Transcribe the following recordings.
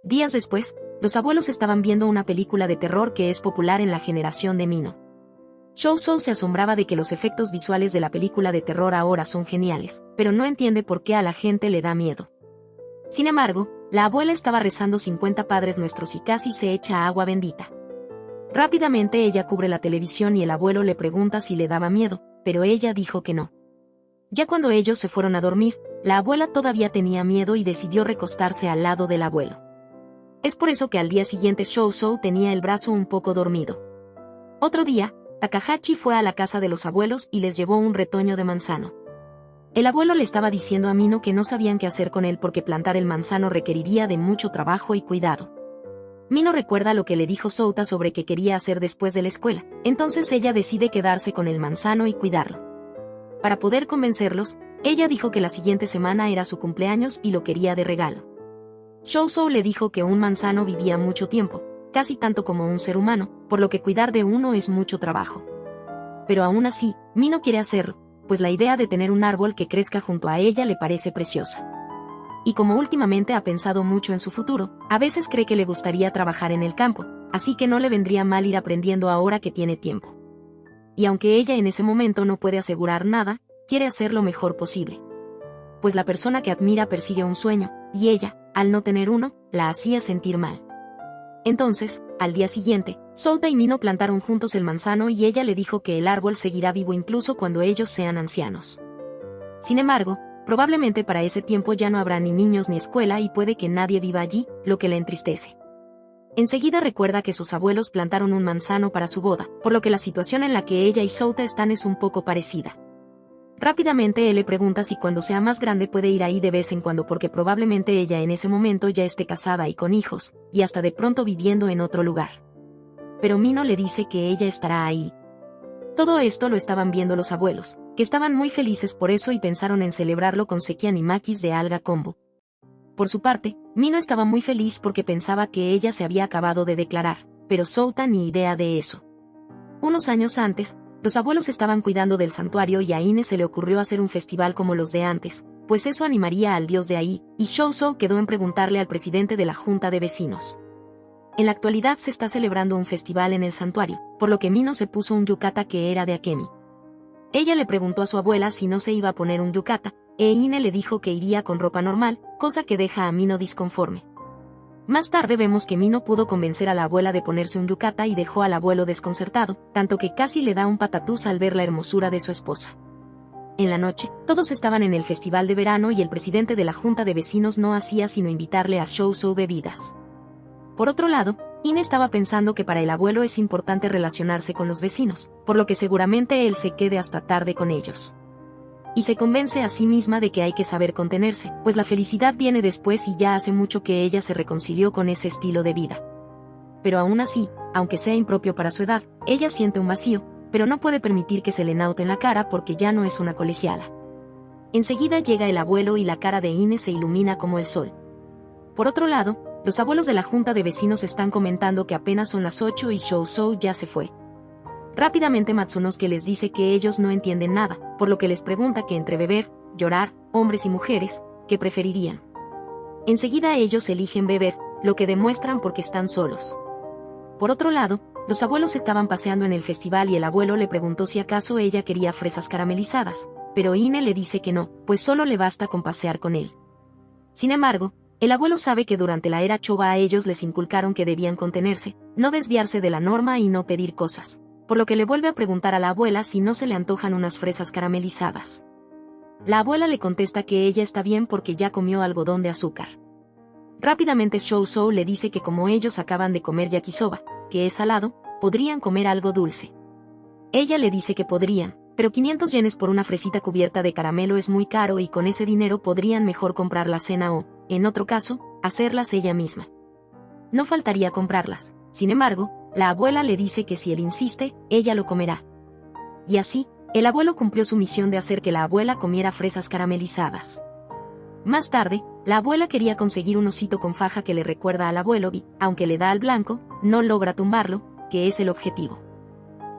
Días después, los abuelos estaban viendo una película de terror que es popular en la generación de Mino. Shou se asombraba de que los efectos visuales de la película de terror ahora son geniales, pero no entiende por qué a la gente le da miedo. Sin embargo, la abuela estaba rezando 50 Padres Nuestros y casi se echa agua bendita. Rápidamente ella cubre la televisión y el abuelo le pregunta si le daba miedo, pero ella dijo que no. Ya cuando ellos se fueron a dormir, la abuela todavía tenía miedo y decidió recostarse al lado del abuelo. Es por eso que al día siguiente Shou tenía el brazo un poco dormido. Otro día, Takahashi fue a la casa de los abuelos y les llevó un retoño de manzano. El abuelo le estaba diciendo a Mino que no sabían qué hacer con él porque plantar el manzano requeriría de mucho trabajo y cuidado. Mino recuerda lo que le dijo Souta sobre qué quería hacer después de la escuela, entonces ella decide quedarse con el manzano y cuidarlo. Para poder convencerlos, ella dijo que la siguiente semana era su cumpleaños y lo quería de regalo. Shou le dijo que un manzano vivía mucho tiempo, casi tanto como un ser humano, por lo que cuidar de uno es mucho trabajo. Pero aún así, Mino quiere hacerlo, pues la idea de tener un árbol que crezca junto a ella le parece preciosa. Y como últimamente ha pensado mucho en su futuro, a veces cree que le gustaría trabajar en el campo, así que no le vendría mal ir aprendiendo ahora que tiene tiempo. Y aunque ella en ese momento no puede asegurar nada, quiere hacer lo mejor posible. Pues la persona que admira persigue un sueño, y ella, al no tener uno, la hacía sentir mal. Entonces, al día siguiente, Souta y Mino plantaron juntos el manzano y ella le dijo que el árbol seguirá vivo incluso cuando ellos sean ancianos. Sin embargo, probablemente para ese tiempo ya no habrá ni niños ni escuela y puede que nadie viva allí, lo que le entristece. Enseguida recuerda que sus abuelos plantaron un manzano para su boda, por lo que la situación en la que ella y Souta están es un poco parecida. Rápidamente él le pregunta si cuando sea más grande puede ir ahí de vez en cuando porque probablemente ella en ese momento ya esté casada y con hijos, y hasta de pronto viviendo en otro lugar. Pero Mino le dice que ella estará ahí. Todo esto lo estaban viendo los abuelos, que estaban muy felices por eso y pensaron en celebrarlo con sekian y makis de alga kombu. Por su parte, Mino estaba muy feliz porque pensaba que ella se había acabado de declarar, pero Souta ni idea de eso. Unos años antes, los abuelos estaban cuidando del santuario y a Ine se le ocurrió hacer un festival como los de antes, pues eso animaría al dios de ahí, y Shou quedó en preguntarle al presidente de la junta de vecinos. En la actualidad se está celebrando un festival en el santuario, por lo que Mino se puso un yukata que era de Akemi. Ella le preguntó a su abuela si no se iba a poner un yukata, e Ine le dijo que iría con ropa normal, cosa que deja a Mino disconforme. Más tarde vemos que Mino pudo convencer a la abuela de ponerse un yukata y dejó al abuelo desconcertado, tanto que casi le da un patatús al ver la hermosura de su esposa. En la noche, todos estaban en el festival de verano y el presidente de la junta de vecinos no hacía sino invitarle a Shou bebidas. Por otro lado, Ine estaba pensando que para el abuelo es importante relacionarse con los vecinos, por lo que seguramente él se quede hasta tarde con ellos. Y se convence a sí misma de que hay que saber contenerse, pues la felicidad viene después y ya hace mucho que ella se reconcilió con ese estilo de vida. Pero aún así, aunque sea impropio para su edad, ella siente un vacío, pero no puede permitir que se le note en la cara porque ya no es una colegiala. Enseguida llega el abuelo y la cara de Ine se ilumina como el sol. Por otro lado, los abuelos de la junta de vecinos están comentando que apenas son las 8 y Shou ya se fue. Rápidamente Matsunosuke les dice que ellos no entienden nada, por lo que les pregunta que entre beber, llorar, hombres y mujeres, ¿qué preferirían? Enseguida ellos eligen beber, lo que demuestran porque están solos. Por otro lado, los abuelos estaban paseando en el festival y el abuelo le preguntó si acaso ella quería fresas caramelizadas, pero Ine le dice que no, pues solo le basta con pasear con él. Sin embargo, el abuelo sabe que durante la era Choba a ellos les inculcaron que debían contenerse, no desviarse de la norma y no pedir cosas, por lo que le vuelve a preguntar a la abuela si no se le antojan unas fresas caramelizadas. La abuela le contesta que ella está bien porque ya comió algodón de azúcar. Rápidamente Shou le dice que como ellos acaban de comer yakisoba, que es salado, podrían comer algo dulce. Ella le dice que podrían, pero 500 yenes por una fresita cubierta de caramelo es muy caro y con ese dinero podrían mejor comprar la cena o, en otro caso, hacerlas ella misma. No faltaría comprarlas, sin embargo, la abuela le dice que si él insiste, ella lo comerá. Y así, el abuelo cumplió su misión de hacer que la abuela comiera fresas caramelizadas. Más tarde, la abuela quería conseguir un osito con faja que le recuerda al abuelo y, aunque le da al blanco, no logra tumbarlo, que es el objetivo.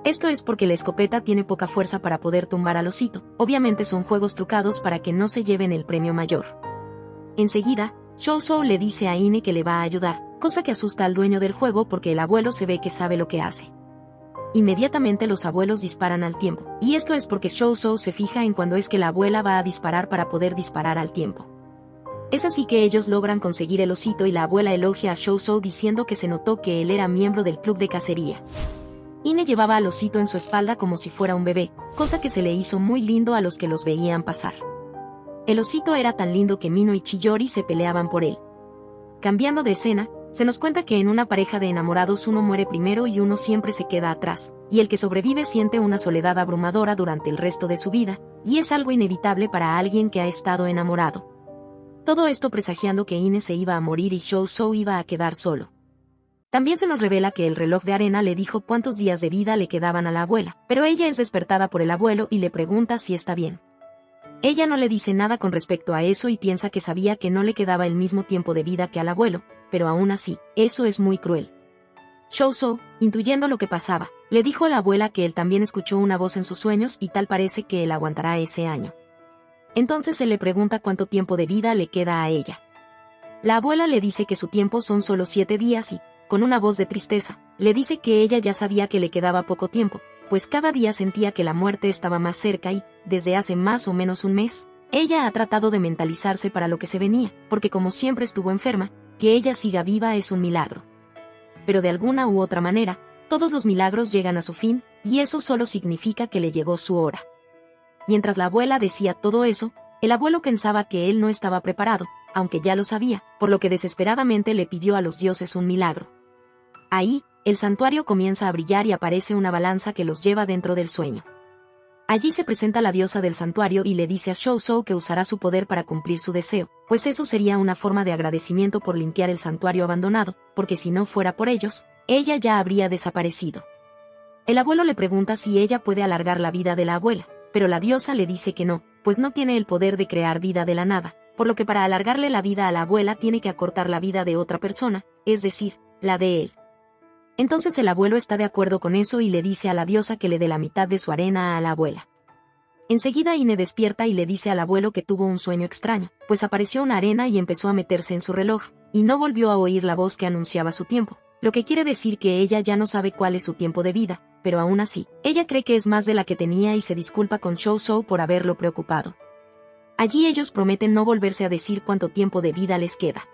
Esto es porque la escopeta tiene poca fuerza para poder tumbar al osito, obviamente son juegos trucados para que no se lleven el premio mayor. Enseguida, Shou Shou le dice a Ine que le va a ayudar, cosa que asusta al dueño del juego porque el abuelo se ve que sabe lo que hace. Inmediatamente los abuelos disparan al tiempo, y esto es porque Shou Shou se fija en cuando es que la abuela va a disparar para poder disparar al tiempo. Es así que ellos logran conseguir el osito y la abuela elogia a Shou Shou diciendo que se notó que él era miembro del club de cacería. Ine llevaba al osito en su espalda como si fuera un bebé, cosa que se le hizo muy lindo a los que los veían pasar. El osito era tan lindo que Mino y Chiyori se peleaban por él. Cambiando de escena, se nos cuenta que en una pareja de enamorados uno muere primero y uno siempre se queda atrás, y el que sobrevive siente una soledad abrumadora durante el resto de su vida, y es algo inevitable para alguien que ha estado enamorado. Todo esto presagiando que Ine se iba a morir y Shou Shou iba a quedar solo. También se nos revela que el reloj de arena le dijo cuántos días de vida le quedaban a la abuela, pero ella es despertada por el abuelo y le pregunta si está bien. Ella no le dice nada con respecto a eso y piensa que sabía que no le quedaba el mismo tiempo de vida que al abuelo, pero aún así, eso es muy cruel. Shou Shou, intuyendo lo que pasaba, le dijo a la abuela que él también escuchó una voz en sus sueños y tal parece que él aguantará ese año. Entonces se le pregunta cuánto tiempo de vida le queda a ella. La abuela le dice que su tiempo son solo 7 días y, con una voz de tristeza, le dice que ella ya sabía que le quedaba poco tiempo, pues cada día sentía que la muerte estaba más cerca y, desde hace más o menos un mes, ella ha tratado de mentalizarse para lo que se venía, porque como siempre estuvo enferma, que ella siga viva es un milagro. Pero de alguna u otra manera, todos los milagros llegan a su fin, y eso solo significa que le llegó su hora. Mientras la abuela decía todo eso, el abuelo pensaba que él no estaba preparado, aunque ya lo sabía, por lo que desesperadamente le pidió a los dioses un milagro. Ahí, el santuario comienza a brillar y aparece una balanza que los lleva dentro del sueño. Allí se presenta la diosa del santuario y le dice a Shou Shou que usará su poder para cumplir su deseo, pues eso sería una forma de agradecimiento por limpiar el santuario abandonado, porque si no fuera por ellos, ella ya habría desaparecido. El abuelo le pregunta si ella puede alargar la vida de la abuela, pero la diosa le dice que no, pues no tiene el poder de crear vida de la nada, por lo que para alargarle la vida a la abuela tiene que acortar la vida de otra persona, es decir, la de él. Entonces el abuelo está de acuerdo con eso y le dice a la diosa que le dé la mitad de su arena a la abuela. Enseguida Ine despierta y le dice al abuelo que tuvo un sueño extraño, pues apareció una arena y empezó a meterse en su reloj, y no volvió a oír la voz que anunciaba su tiempo, lo que quiere decir que ella ya no sabe cuál es su tiempo de vida, pero aún así, ella cree que es más de la que tenía y se disculpa con Shou Shou por haberlo preocupado. Allí ellos prometen no volverse a decir cuánto tiempo de vida les queda.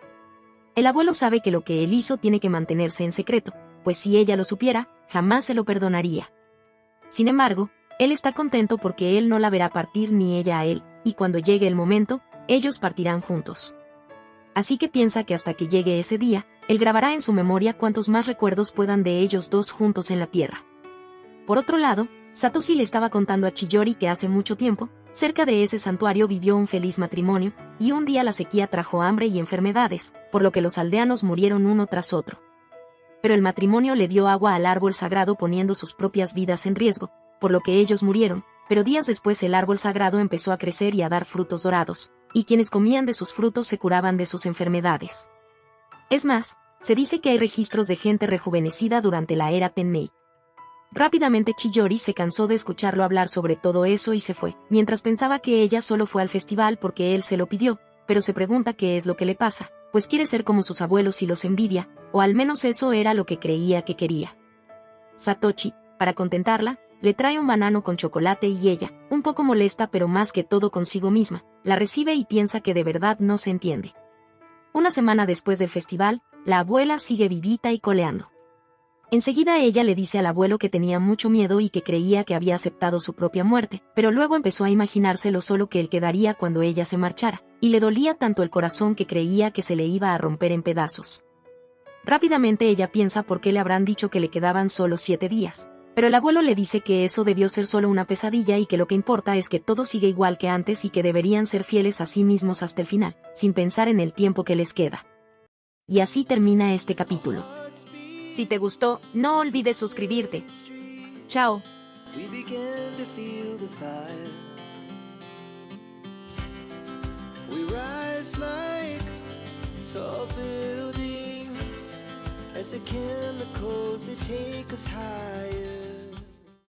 El abuelo sabe que lo que él hizo tiene que mantenerse en secreto, pues si ella lo supiera, jamás se lo perdonaría. Sin embargo, él está contento porque él no la verá partir ni ella a él, y cuando llegue el momento, ellos partirán juntos. Así que piensa que hasta que llegue ese día, él grabará en su memoria cuantos más recuerdos puedan de ellos dos juntos en la tierra. Por otro lado, Satoshi le estaba contando a Chiyori que hace mucho tiempo, cerca de ese santuario vivió un feliz matrimonio, y un día la sequía trajo hambre y enfermedades, por lo que los aldeanos murieron uno tras otro. Pero el matrimonio le dio agua al árbol sagrado poniendo sus propias vidas en riesgo, por lo que ellos murieron, pero días después el árbol sagrado empezó a crecer y a dar frutos dorados, y quienes comían de sus frutos se curaban de sus enfermedades. Es más, se dice que hay registros de gente rejuvenecida durante la era Tenmei. Rápidamente Chiyori se cansó de escucharlo hablar sobre todo eso y se fue, mientras pensaba que ella solo fue al festival porque él se lo pidió, pero se pregunta qué es lo que le pasa, pues quiere ser como sus abuelos y los envidia, o al menos eso era lo que creía que quería. Satoshi, para contentarla, le trae un banano con chocolate y ella, un poco molesta pero más que todo consigo misma, la recibe y piensa que de verdad no se entiende. Una semana después del festival, la abuela sigue vivita y coleando. Enseguida ella le dice al abuelo que tenía mucho miedo y que creía que había aceptado su propia muerte, pero luego empezó a imaginarse lo solo que él quedaría cuando ella se marchara, y le dolía tanto el corazón que creía que se le iba a romper en pedazos. Rápidamente ella piensa por qué le habrán dicho que le quedaban solo 7 días, pero el abuelo le dice que eso debió ser solo una pesadilla y que lo que importa es que todo sigue igual que antes y que deberían ser fieles a sí mismos hasta el final, sin pensar en el tiempo que les queda. Y así termina este capítulo. Si te gustó, no olvides suscribirte. Chao. We began to feel the fire. We rise like tall buildings as the chemicals they take us higher.